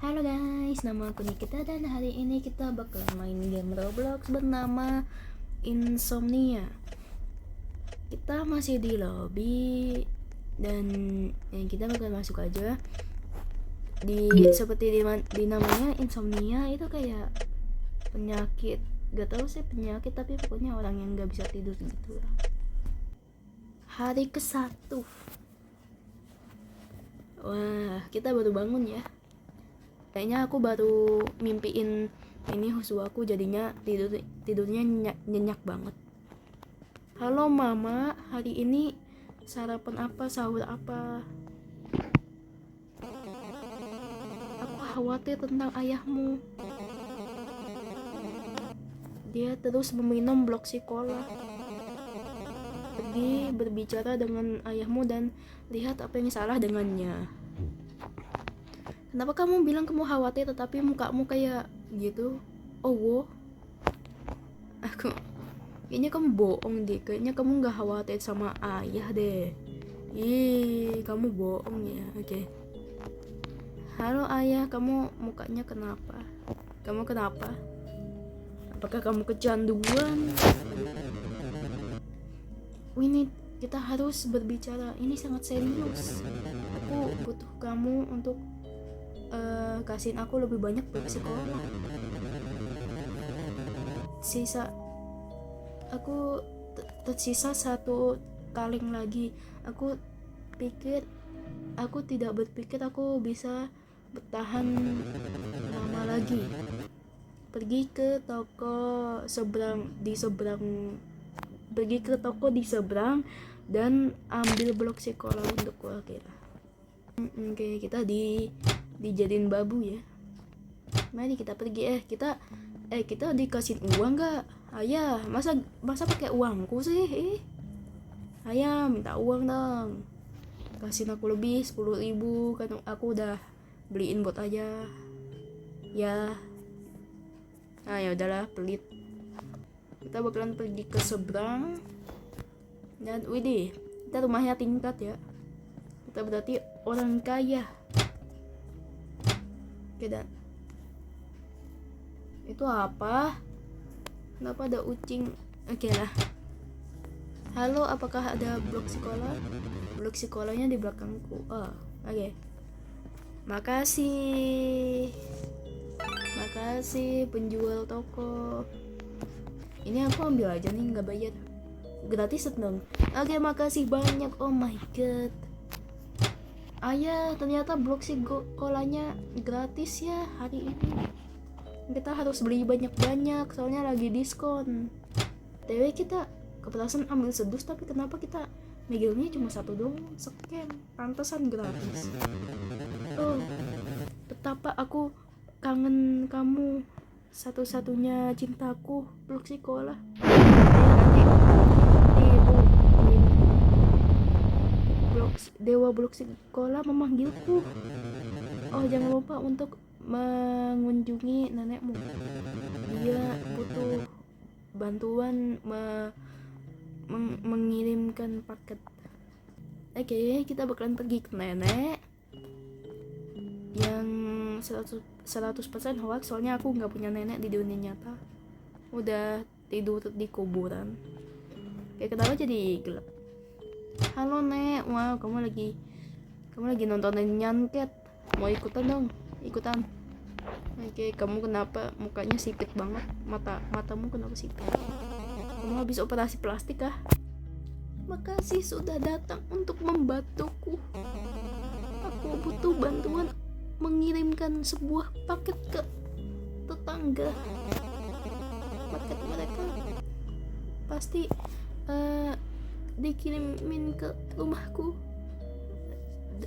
Halo guys, nama aku Nikita dan hari ini kita bakalan main game Roblox bernama Insomnia. Kita masih di lobby dan kita bakalan masuk aja. Seperti di namanya Insomnia itu kayak penyakit, gak tahu sih penyakit tapi pokoknya orang yang gak bisa tidur gitu lah. Hari ke-1. Wah, kita baru bangun ya. Kayaknya aku baru mimpiin ini husu aku, jadinya tidurnya nyenyak banget. Halo mama, hari ini sarapan apa, sahur apa? Aku khawatir tentang ayahmu. Dia terus meminum Bloxycola. Pergi berbicara dengan ayahmu dan lihat apa yang salah dengannya. Kenapa kamu bilang kamu khawatir tetapi mukamu kayak gitu? Oh wow. Kayaknya kamu bohong deh. Kayaknya kamu gak khawatir sama ayah deh. Ih, kamu bohong ya. Oke. Halo ayah, kamu mukanya kenapa? Kamu kenapa? Apakah kamu kecanduan? Ini kita harus berbicara. Ini sangat serius. Aku butuh kamu untuk kasihin aku lebih banyak berpsikolog. Aku tersisa 1 kaleng lagi. Aku tidak berpikir aku bisa bertahan lama lagi. Pergi ke toko di seberang dan ambil blok sekolah untuk kira. Oke, kita dijadiin babu ya. Mari kita pergi. Kita dikasih uang gak? Ayah, masa pakai uangku sih? Ayah, minta uang dong. Kasih aku lebih 10.000 kan aku udah beliin buat aja. Ya. Nah, ya udahlah, pelit. Kita bakalan pergi ke seberang. Dan widih, kita rumahnya tingkat ya. Kita berarti orang kaya. Oke, dan itu apa? Kenapa ada ucing? Oke lah. Halo, apakah ada blok sekolah? Blok sekolahnya di belakangku. Oh, oke. Makasih penjual toko. Ini aku ambil aja nih, nggak bayar. Gratis dong. Oke, makasih banyak. Oh my god. Ayah, ternyata blok sekolahnya gratis ya hari ini. Kita harus beli banyak-banyak soalnya lagi diskon. TW kita keperasaan ambil sedus tapi kenapa kita megilnya cuma 1 doang? Sekian, pantesan gratis. Oh, betapa aku kangen kamu, satu-satunya cintaku, blok sekolah. Dewa blok sekolah memanggilku. Oh, jangan lupa untuk mengunjungi nenekmu. Dia butuh bantuan mengirimkan paket. Oke, kita bakalan pergi ke nenek yang 100% hoax, soalnya aku nggak punya nenek di dunia nyata. Udah tidur di kuburan. Kayak kenapa jadi gelap? Halo nek, wow kamu lagi nontonin nyanket. Mau ikutan dong? Ikutan. Oke, kamu kenapa mukanya sipit banget? Matamu kenapa sipit? Kamu habis operasi plastik kah? Makasih sudah datang untuk membantuku. Aku butuh bantuan mengirimkan sebuah paket ke tetangga. Paket mereka pasti dikirimin ke rumahku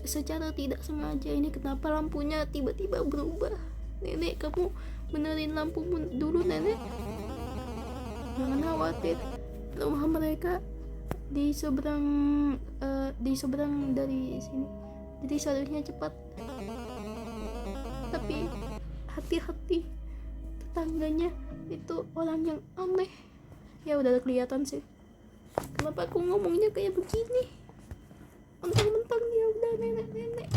secara tidak sengaja. Ini kenapa lampunya tiba-tiba berubah? Nenek, kamu benerin lampumu dulu nenek. Jangan khawatir, rumah mereka di seberang dari sini, jadi seharusnya cepat. Tapi hati-hati, tetangganya itu orang yang aneh. Ya udah kelihatan sih. Kenapa aku ngomongnya kayak begini? Mentang-mentang dia udah nenek-nenek.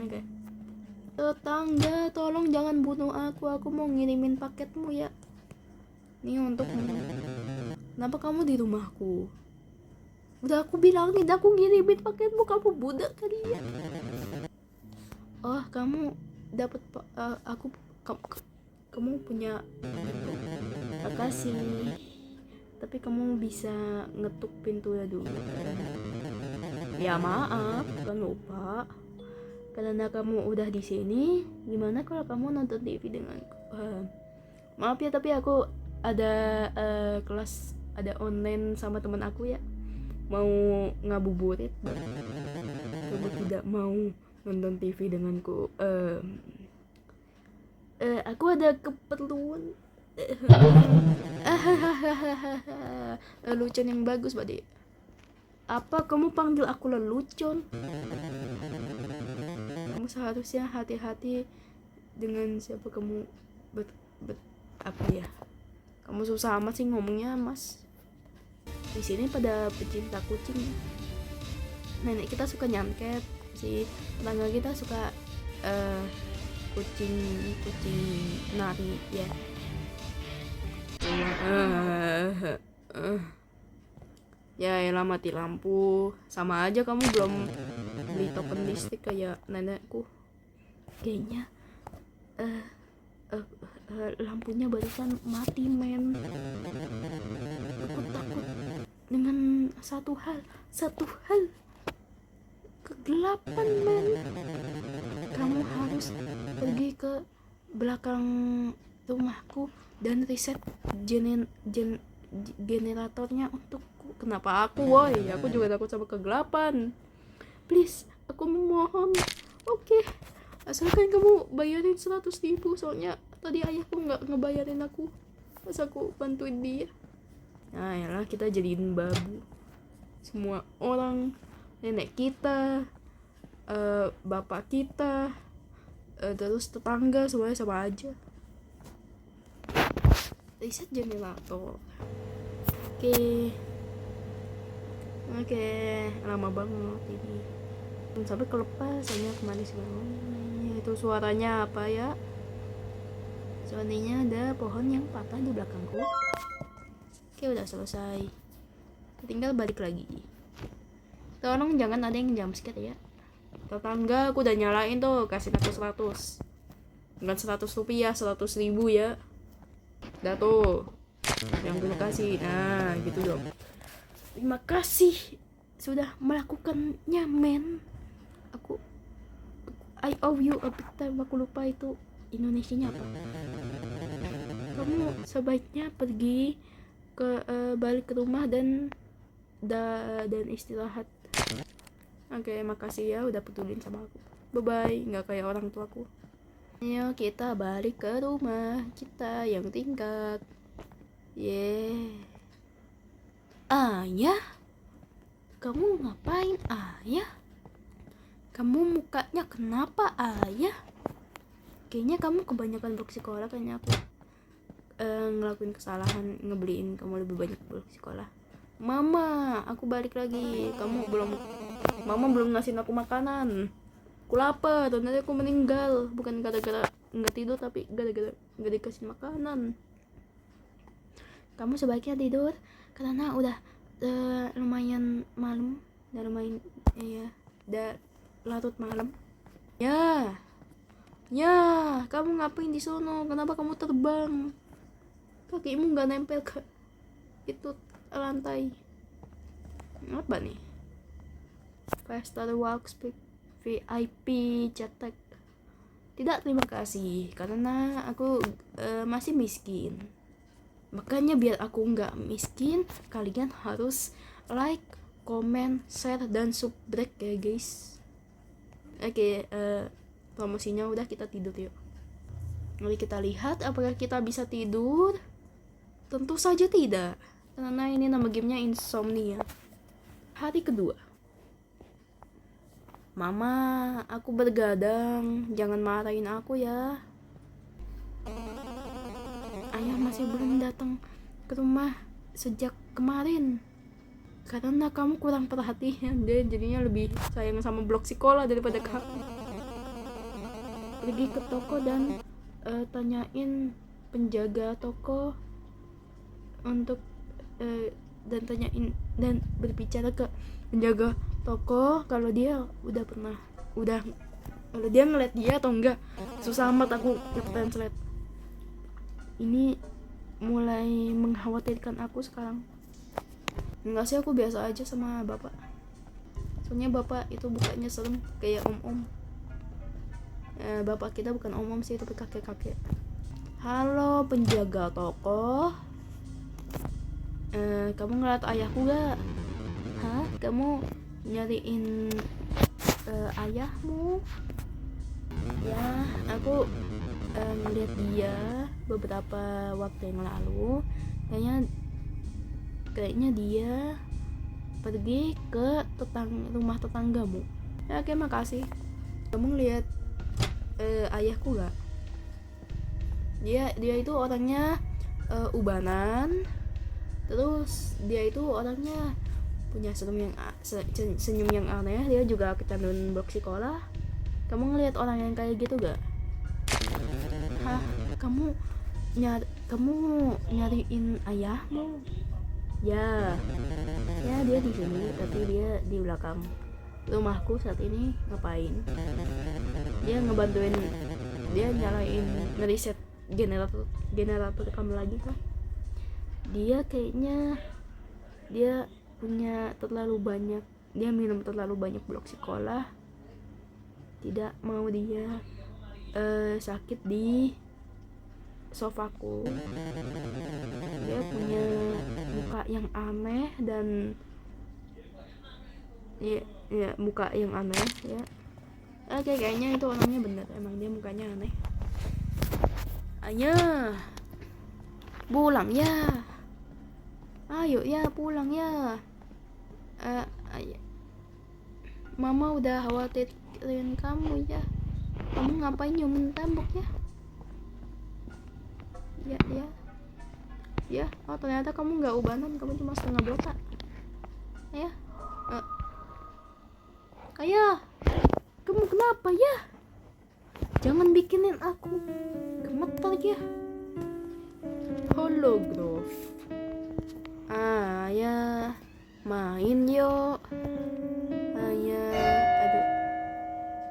Oke. Tetangga, tolong jangan bunuh aku mau ngirimin paketmu ya. Ini untukmu. Kenapa kamu di rumahku? Udah aku bilangin aku ngirimin paketmu, kamu budak kali ya. Oh, kamu dapat kamu punya. Makasih. Tapi kamu bisa ngetuk pintunya dulu. Ya maaf, bukan lupa. Karena kamu udah di sini, gimana kalau kamu nonton TV denganku? Maaf ya, tapi aku ada kelas, ada online sama teman aku ya. Mau ngabuburit. Kamu tidak mau nonton TV denganku? Aku ada keperluan. Lelucon yang bagus, Bade. Apa kamu panggil aku lelucon? Kamu seharusnya hati-hati dengan siapa kamu apa ya? Kamu susah amat sih ngomongnya, Mas. Di sini pada pecinta kucing. Nenek kita suka nyanket, si tetangga kita suka kucing nari ya. Ya elah, mati lampu. Sama aja kamu belum beli token listrik kayak nenekku. Kayaknya lampunya barusan mati, men. Aku takut dengan satu hal kegelapan, men. Kamu harus pergi ke belakang rumahku dan reset generatornya untukku. Kenapa aku, woi? Aku juga takut sama kegelapan. Please, aku memohon. Oke. Asalkan kamu bayarin 100.000, soalnya tadi ayahku nggak ngebayarin aku pas aku bantuin dia. Nah yalah, kita jadiin babu. Semua orang, nenek kita, bapak kita, terus tetangga, semuanya sama aja. Reset generator. Oke, lama banget ini. Sampai kelepas soalnya kemana sih? Itu suaranya apa ya? Suaranya ada pohon yang patah di belakangku. Oke, udah selesai. Tinggal balik lagi. Tolong jangan ada yang jumpscare ya. Tetangga, aku udah nyalain tuh, kasih aku 100. Bukan 100 rupiah, 100.000 ya. Udah tuh, yang gue kasih. Nah gitu dong. Terima kasih sudah melakukannya, men. I owe you a big time. Aku lupa itu Indonesianya apa. Kamu sebaiknya pergi ke balik ke rumah dan istirahat. Oke, makasih ya udah pedulin sama aku. Bye bye. Nggak kayak orang tuaku. Ayo kita balik ke rumah kita yang tingkat. Ayah, kamu ngapain, ayah? Kamu mukanya kenapa, ayah? Kayaknya kamu kebanyakan blok sekolah. Kayaknya aku ngelakuin kesalahan ngebeliin kamu lebih banyak blok sekolah. Mama, aku balik lagi. Mama belum ngasih aku makanan. Aku lapar, dan nanti aku meninggal. Bukan gara-gara nggak tidur, tapi gara-gara nggak dikasih makanan. Kamu sebaiknya tidur karena udah lumayan malam, udah lumayan udah larut malam. Ya, kamu ngapain di sono? Kenapa kamu terbang? Kakimu nggak nempel ke itu lantai. Apa nih? 5-star Walks VIP cetek. Tidak, terima kasih, karena aku masih miskin. Makanya biar aku nggak miskin, kalian harus like, comment, share, dan subscribe ya guys. Oke, promosinya udah, kita tidur yuk. Mari kita lihat apakah kita bisa tidur. Tentu saja tidak, karena ini nama gamenya Insomnia. Hari kedua. Mama, aku bergadang, jangan marahin aku ya. Ayah masih belum datang ke rumah sejak kemarin. Karena kamu kurang perhatian, dia jadinya lebih sayang sama blok sekolah daripada kamu. pergi ke toko dan tanyain penjaga toko untuk dan tanyain dan berbicara ke penjaga toko kalau dia kalau dia ngeliat dia atau enggak. Susah amat aku nge-translate. Ini mulai mengkhawatirkan aku sekarang. Enggak sih, aku biasa aja sama bapak. Soalnya bapak itu bukannya serem kayak om-om. Bapak kita bukan om-om sih, tapi kakek-kakek. Halo penjaga toko. Kamu ngeliat ayahku gak? Hah? Kamu nyariin ayahmu? Ya, aku ngeliat dia beberapa waktu yang lalu. Kayaknya dia pergi ke rumah tetanggamu. Ya, oke, makasih. Kamu ngeliat ayahku gak? Dia itu orangnya ubanan. Terus dia itu orangnya punya senyum yang aneh. Dia juga kecanduan blok sekolah. Kamu ngelihat orang yang kayak gitu gak? Hah? Kamu nyariin ayahmu? Ya dia di sini, tapi dia di belakang rumahku saat ini. Ngapain? Dia ngebantuin, dia nyalain ngeriset generator kamu lagi kan? Dia kayaknya dia minum terlalu banyak blok sekolah. Tidak mau dia sakit di sofaku. Dia punya muka yang aneh dan ya muka yang aneh ya. Oke, kayaknya itu orangnya bener, emang dia mukanya aneh. Ayah, pulang ya. Ayo ya, pulang ya. Mama udah khawatirin kamu ya. Kamu ngapain nyiumin tembok ya? Ya. Oh, ternyata kamu nggak ubanan, kamu cuma setengah botak. Ayah, kamu kenapa ya? Jangan bikinin aku gemetar ya. Holograph. Ayah, main yuk. Ayah, aduh.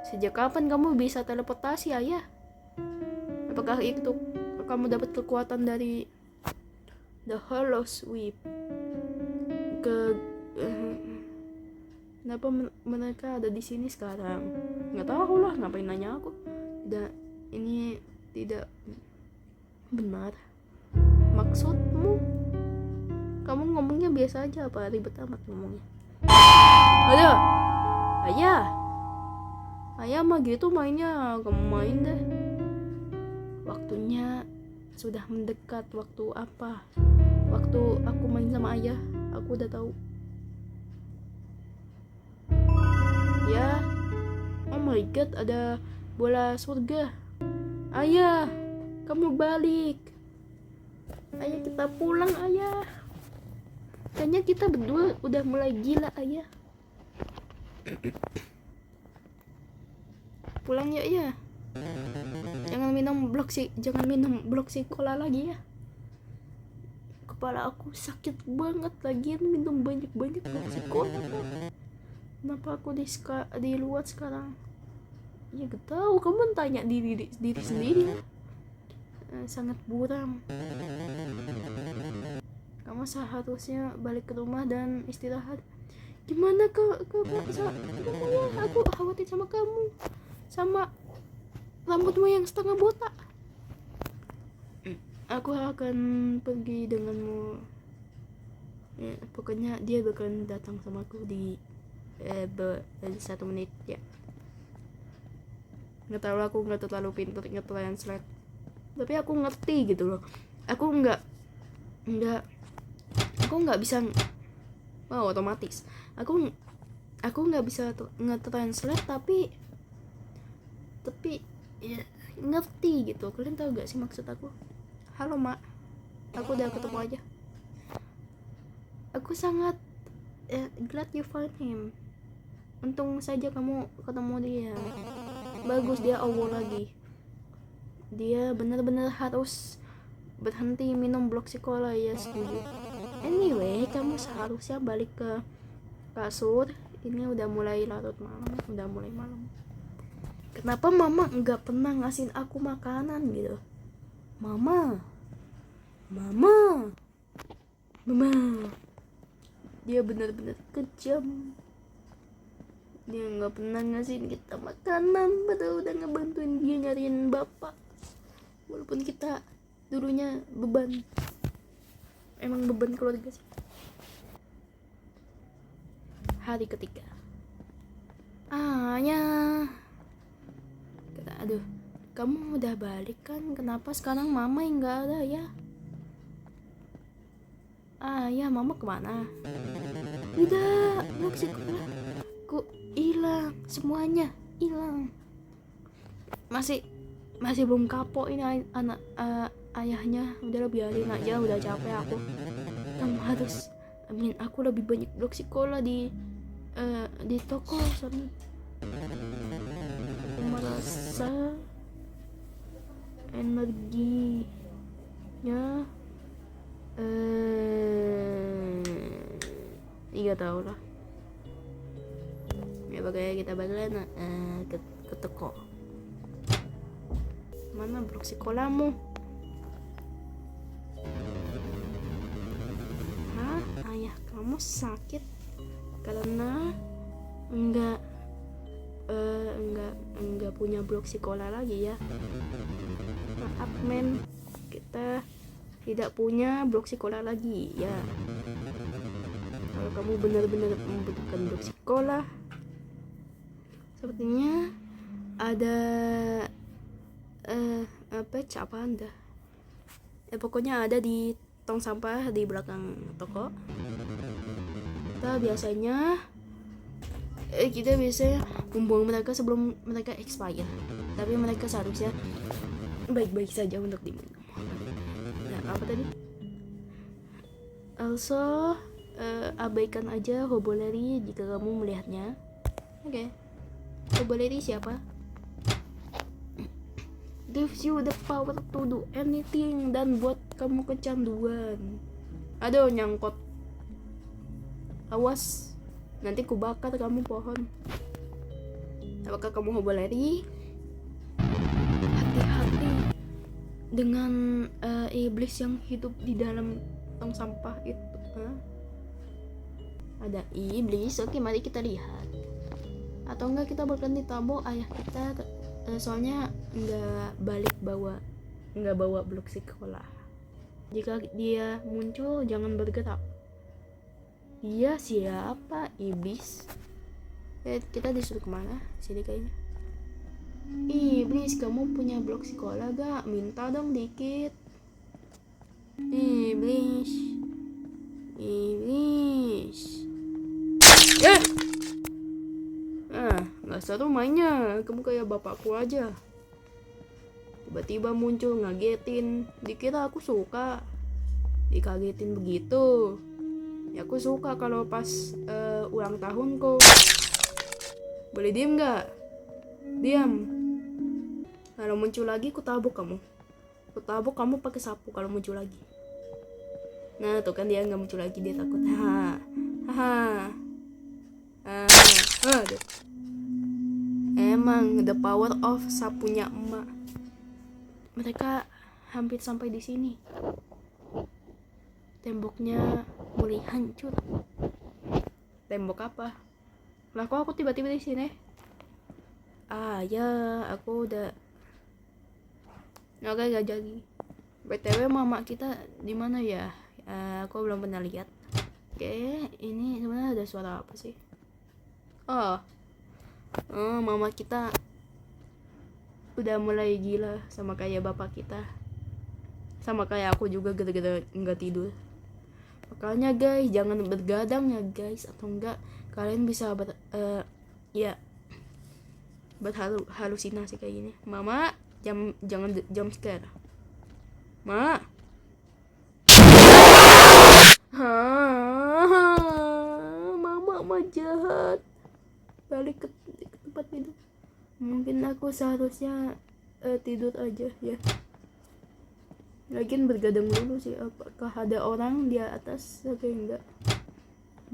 Sejak kapan kamu bisa teleportasi, Ayah? Apakah itu kamu dapat kekuatan dari The Hollow Sweep? Kenapa mereka ada di sini sekarang? Nggak tahu lah, ngapain nanya aku? Ini tidak benar. Maksudmu? Kamu ngomongnya biasa aja apa ribet amat ngomongnya? Aduh, ayah mah gitu mainnya. Kamu main deh. Waktunya sudah mendekat. Waktu apa? Waktu aku main sama ayah. Aku udah tahu. Ya, oh my god, ada bola surga. Ayah, kamu balik. Ayah, kita pulang, Ayah. Kayaknya kita berdua udah mulai gila, Ayah. Pulang ya, ya. Jangan minum blok sekolah lagi ya. Kepala aku sakit banget lagi minum banyak-banyak blok sekolah. Kenapa aku di luar sekarang? Ya gak tahu, kamu tanya diri sendiri ya. Sangat buram. Kamu seharusnya balik ke rumah dan istirahat. Gimana aku khawatir sama kamu, sama rambutmu yang setengah botak. Aku akan pergi denganmu. Pokoknya dia bakalan datang sama aku di 1 menit ya. Nggak tahu, aku nggak terlalu pintar nge-translate, tapi aku ngerti gitu loh. Aku nggak bisa otomatis. Aku nggak bisa nge-translate tapi ya ngerti gitu. Kalian tahu gak sih maksud aku? Halo mak, aku udah ketemu aja. Aku sangat glad you find him. Untung saja kamu ketemu dia. Bagus, dia awal lagi. dia benar-benar harus berhenti minum Bloxycola. Ya setuju. Anyway, kamu seharusnya balik ke kasur. Ini udah mulai larut malam, udah mulai malam. Kenapa mama nggak pernah ngasih aku makanan gitu? Mama. Dia benar-benar kejam. Dia nggak pernah ngasih kita makanan, padahal udah ngebantuin dia nyariin bapak. Walaupun kita dulunya beban, emang beban keluarga sih. Hari ketiga, ya kata, aduh, kamu udah balik kan? Kenapa sekarang mama yang nggak ada ya? Ya mama kemana? Udah, Bloxycola ku hilang, semuanya hilang. Masih belum kapok ini anak ayahnya. Udah biarin aja, udah capek aku. Kamu harus aku lebih banyak Bloxycola di toko. Sorry, aku merasa energinya nggak tahu lah ya, pokoknya kita bakalan ke toko. Mana Bloxycolamu? Ayah kamu sakit karena enggak punya Bloxycola lagi ya. Maaf men, kita tidak punya Bloxycola lagi ya. Kalau kamu benar-benar membutuhkan Bloxycola, sepertinya ada apa anda? Pokoknya ada di tong sampah di belakang toko. Kita biasanya membuang mereka sebelum mereka expire. Tapi mereka seharusnya baik-baik saja untuk diminum. Nah, apa tadi? Also, abaikan aja Hoboleri jika kamu melihatnya. Oke. Hoboleri siapa? Gives you the power to do anything dan buat kamu kecanduan. Aduh, nyangkut. Awas, nanti kubakar kamu pohon. Apakah kamu Hoboleri? Hati-hati dengan iblis yang hidup di dalam tong sampah itu. Ada iblis. Oke, mari kita lihat. Atau enggak kita bahkan ditabok ayah kita, soalnya nggak bawa Bloxycola. Jika dia muncul jangan bergerak. Dia siapa? Iblis. Kita disuruh kemana? Sini kayaknya. Iblis, kamu punya Bloxycola gak? Minta dong dikit. Iblis. Gak seru mainnya. Kamu kayak bapakku aja. Tiba-tiba muncul ngagetin. Dikira aku suka dikagetin begitu. Ya aku suka kalau pas ulang tahunku. Boleh diem gak? Diam. Kalau muncul lagi ku tabuk kamu. Ku tabuk kamu pakai sapu kalau muncul lagi. Nah tuh kan dia nggak muncul lagi, dia takut. Aduh. Emang the power of sapunya emak. Mereka hampir sampai di sini. Temboknya mulai hancur. Tembok apa? Lah kok aku tiba-tiba di sini? Ya aku udah. Oke, gak jadi. BTW mama kita di mana ya? Aku belum pernah lihat. Oke, ini sebenarnya ada suara apa sih? Mama kita udah mulai gila sama kayak bapak kita. Sama kayak aku juga gara-gara nggak tidur. Makanya guys, jangan bergadang ya guys, atau enggak kalian bisa berhalusinasi kayak gini. Mama, jangan jump scare. Ma. Mama jahat. Balik ke tempat tidur. Mungkin aku seharusnya tidur aja ya. Lagian bergadang dulu sih, apakah ada orang di atas? Oke, enggak.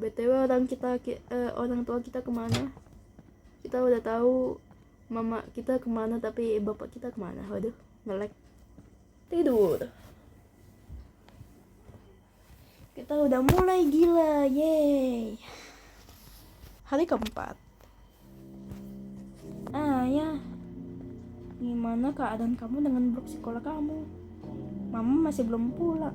BTW orang tua kita kemana? Kita udah tahu mama kita kemana, tapi bapak kita kemana? Waduh, nge-lag. Tidur. Kita udah mulai gila, yeay. Hari keempat. Ya. Gimana keadaan kamu dengan blok sekolah kamu? Mama masih belum pulang.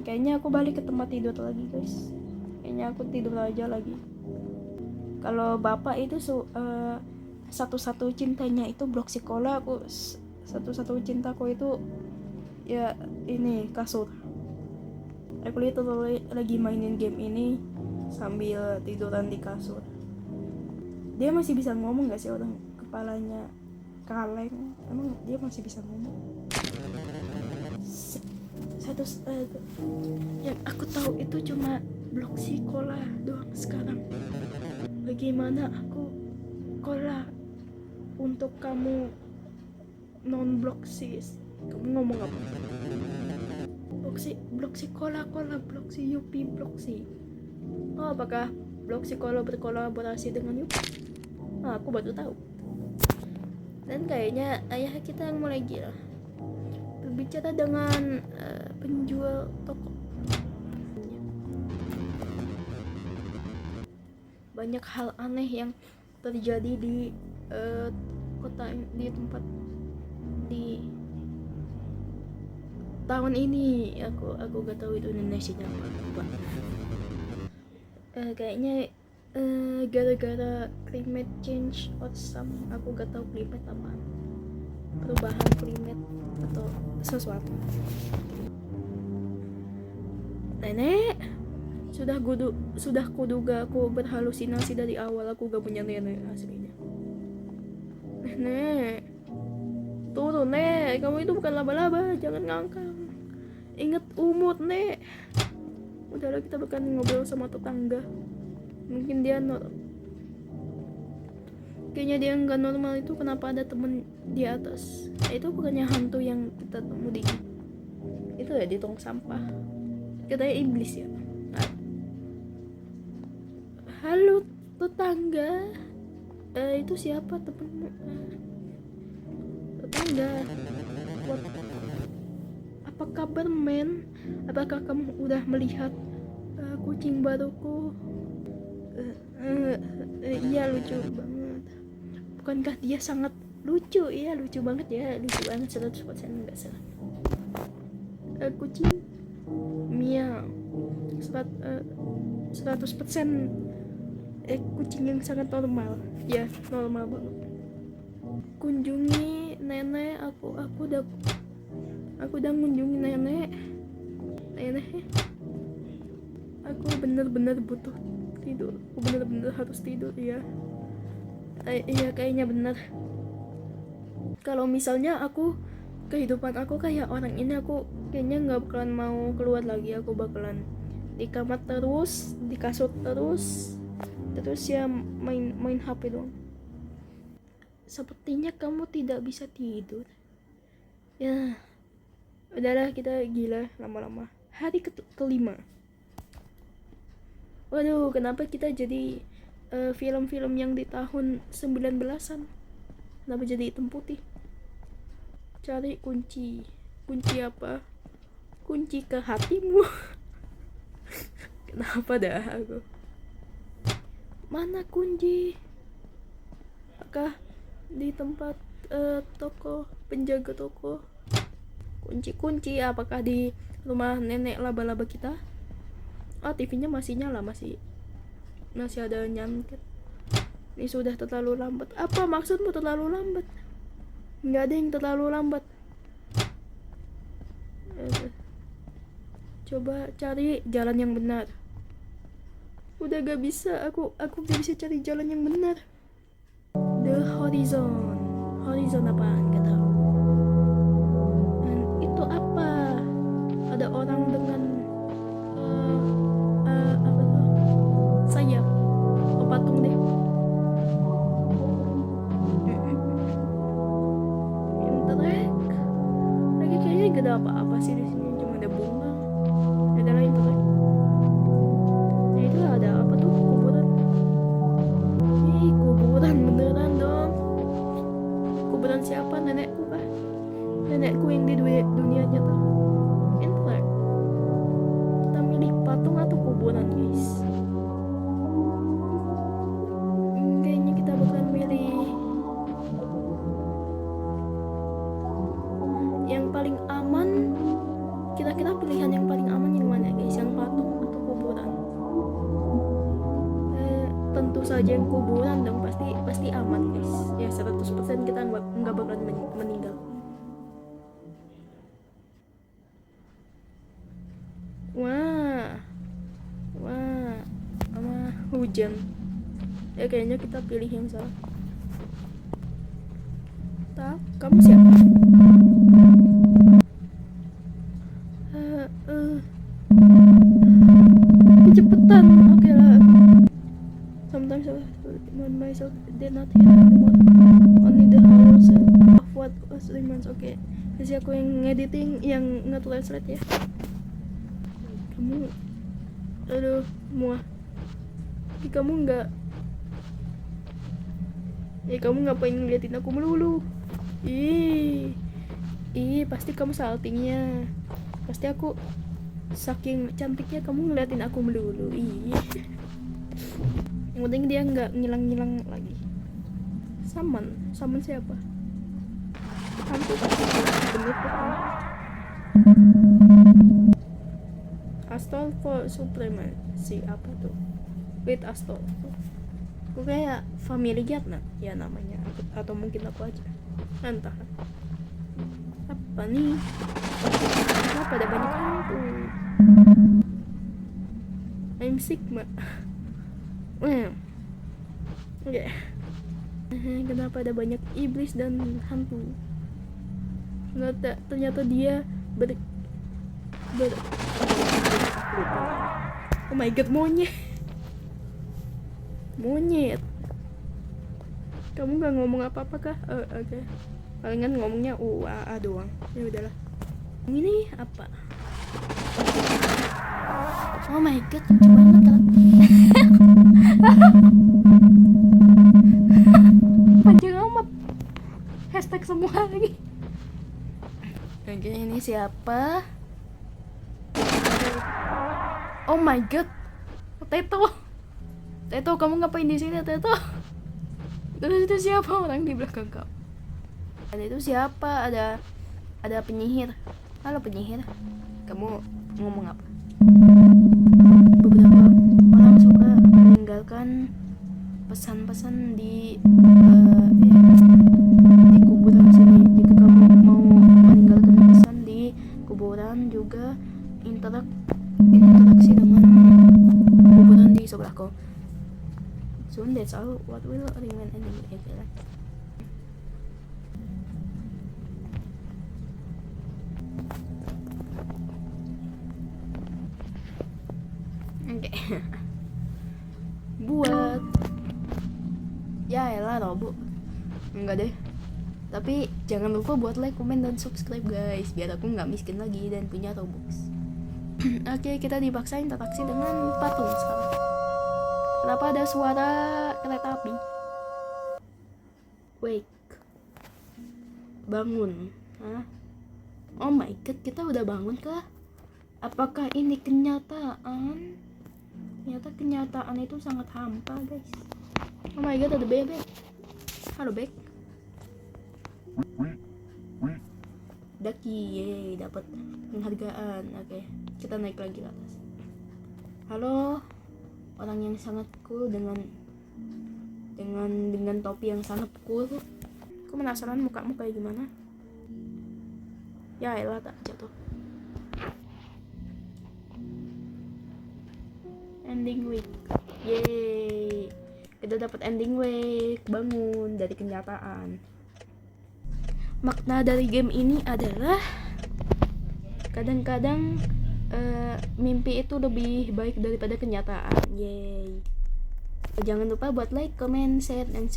Kayaknya aku balik ke tempat tidur lagi, guys. Kayaknya aku tidur aja lagi. Kalau bapak itu satu-satu cintanya itu blok sekolah, aku satu-satu cintaku itu ya ini kasur. Aku lihat lagi mainin game ini sambil tiduran di kasur. Dia masih bisa ngomong gak sih, orang kepalanya kaleng? Emang dia masih bisa ngomong? Yang aku tahu itu cuma blok sekolah doang sekarang. Bagaimana aku sekolah untuk kamu non blok sis? Kamu ngomong apa? Blok sekolah blok si Yupi blok si. Oh, apakah blok sekolah berkolaborasi dengan Yupi? Aku baru tahu. Dan kayaknya ayah kita yang mulai gila berbicara dengan penjual toko. Banyak hal aneh yang terjadi di kota, di tempat, di tahun ini. Aku gak tahu itu Indonesia apa. Kayaknya gara-gara climate change or some, aku gak tahu climate apa, perubahan climate atau sesuatu. Nenek, sudah kuduga aku berhalusinasi dari awal. Aku gak punya nenek aslinya. Nenek, turun nek, kamu itu bukan laba-laba, jangan ngangkang. Ingat umur nek. Udahlah, kita bukan ngobrol sama tetangga. Mungkin dia kayaknya dia nggak normal. Itu kenapa ada temen di atas? Itu bukannya hantu yang kita temu di itu ya, di tong sampah. Katanya iblis ya. Halo tetangga, itu siapa temenmu? Tetangga, apa kabar men? Apakah kamu udah melihat kucing baruku? Iya, lucu banget. Bukankah dia sangat lucu? Iya, lucu banget ya, lucu banget 100%, enggak salah. Kucing miau 100% kucing yang sangat normal. Ya, normal banget. Kunjungi nenek, aku udah ngunjungi nenek. Aku bener-bener butuh tidur. Aku bener-bener harus tidur ya. Iya, kayaknya bener. Kalau misalnya kehidupan aku kayak orang ini, aku kayaknya nggak bakalan mau keluar lagi. Aku bakalan di kamar terus, di kasur terus ya, main HP doang. Sepertinya kamu tidak bisa tidur. Ya, udahlah, kita gila lama-lama. Hari kelima. Waduh, kenapa kita jadi film-film yang di tahun 19-an? Kenapa jadi hitam putih? Cari kunci apa? Kunci ke hatimu. Kenapa dah aku? Mana kunci? Apakah di tempat toko, penjaga toko? Kunci apakah di rumah nenek laba-laba kita? TV-nya masih nyala, masih ada nyangkut. Ini sudah terlalu lambat. Apa maksudmu terlalu lambat? Nggak ada yang terlalu lambat. Coba cari jalan yang benar. Udah gak bisa, aku gak bisa cari jalan yang benar. The horizon apaan? Gak tahu. Dan itu apa? Ada orang dengan apa tuh? Sayap. Patung deh. ada apa-apa sih di sini, cuma ada bunga. Ada lain tuh kan. Nah itu ada apa tuh, kuburan. Ih, kuburan beneran dong. Kuburan siapa? Nenekku kah? Nenekku yang di dunia nyata. Pintar. Kita milih patung atau kuburan guys? Kayaknya kita bakalan milih yang paling aman. Kira-kira pilihan yang paling aman yang mana guys? Yang patung atau kuburan? Tentu saja yang kuburan dong, pasti aman guys. Ya 100% kita nggak bakalan meninggal. Wah, sama hujan. Ya kayaknya kita pilih yang salah. Tak, kamu siapa? Kecepatan. Oke lah. Sometimes I when myself did not hear anyone. Only the hours of what was remains. Oke. Jadi aku yang ngediting, yang nge-translate ya. Kamu, aduh, muah. Kamu nggak, kamu ngapain ngeliatin aku melulu? Ih, pasti kamu saltingnya. Pasti aku saking cantiknya kamu ngeliatin aku melulu. Ih, yang penting dia nggak ngilang lagi. Saman siapa? Hantu pasti bener tuh. Astolfo Supremacy apa tuh? Wait, Astolfo. Aku kayak familiar ya namanya, atau mungkin aku aja. Entah. Apa nih? Kenapa ada banyak hantu? I'm Sigma. Oke. Kenapa ada banyak iblis dan hantu? Ternyata dia oh my god, monyet. Kamu nggak ngomong apa-apa kah? Oke. Palingan ngomongnya UAA doang. Ya udahlah. Ini apa? Oh my god, lucu banget kan? Panjang amat. Hashtag semua lagi. Oke, ini siapa? Oh my god, Teto, kamu ngapain di sini, Teto? Terus itu siapa orang di belakang kamu? Dan itu siapa? Ada penyihir. Halo penyihir, kamu ngomong apa? Beberapa orang suka meninggalkan pesan-pesan di kuburan sini. Jika kamu mau meninggalkan pesan di kuburan, juga interaksi dengan kuburan di sebelahku. Soon that's all what will remain in the life. Oke. Buat ya elah Robo. Enggak deh. Tapi jangan lupa buat like, komen, dan subscribe guys, biar aku nggak miskin lagi dan punya Robux. Oke, kita dipaksa interaksi dengan patung sekarang. Kenapa ada suara kereta api? Wake. Bangun. Hah? Oh my god, kita udah bangun kah? Apakah ini kenyataan? Ternyata kenyataan itu sangat hampa guys. Oh my god, ada bebek. Halo bebek. Daki, yeay, dapat penghargaan. Oke, kita naik lagi ke atas. Halo, orang yang sangat cool dengan topi yang sangat cool. Aku penasaran mukamu kayak gimana. Ya elah, tak jatuh. Ending week, yeay, kita dapat ending week, bangun dari kenyataan. Makna dari game ini adalah kadang-kadang mimpi itu lebih baik daripada kenyataan. Yeay. Jangan lupa buat like, comment, share, dan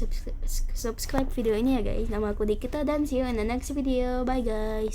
subscribe video ini ya guys. Nama aku Dikita dan see you in the next video. Bye guys.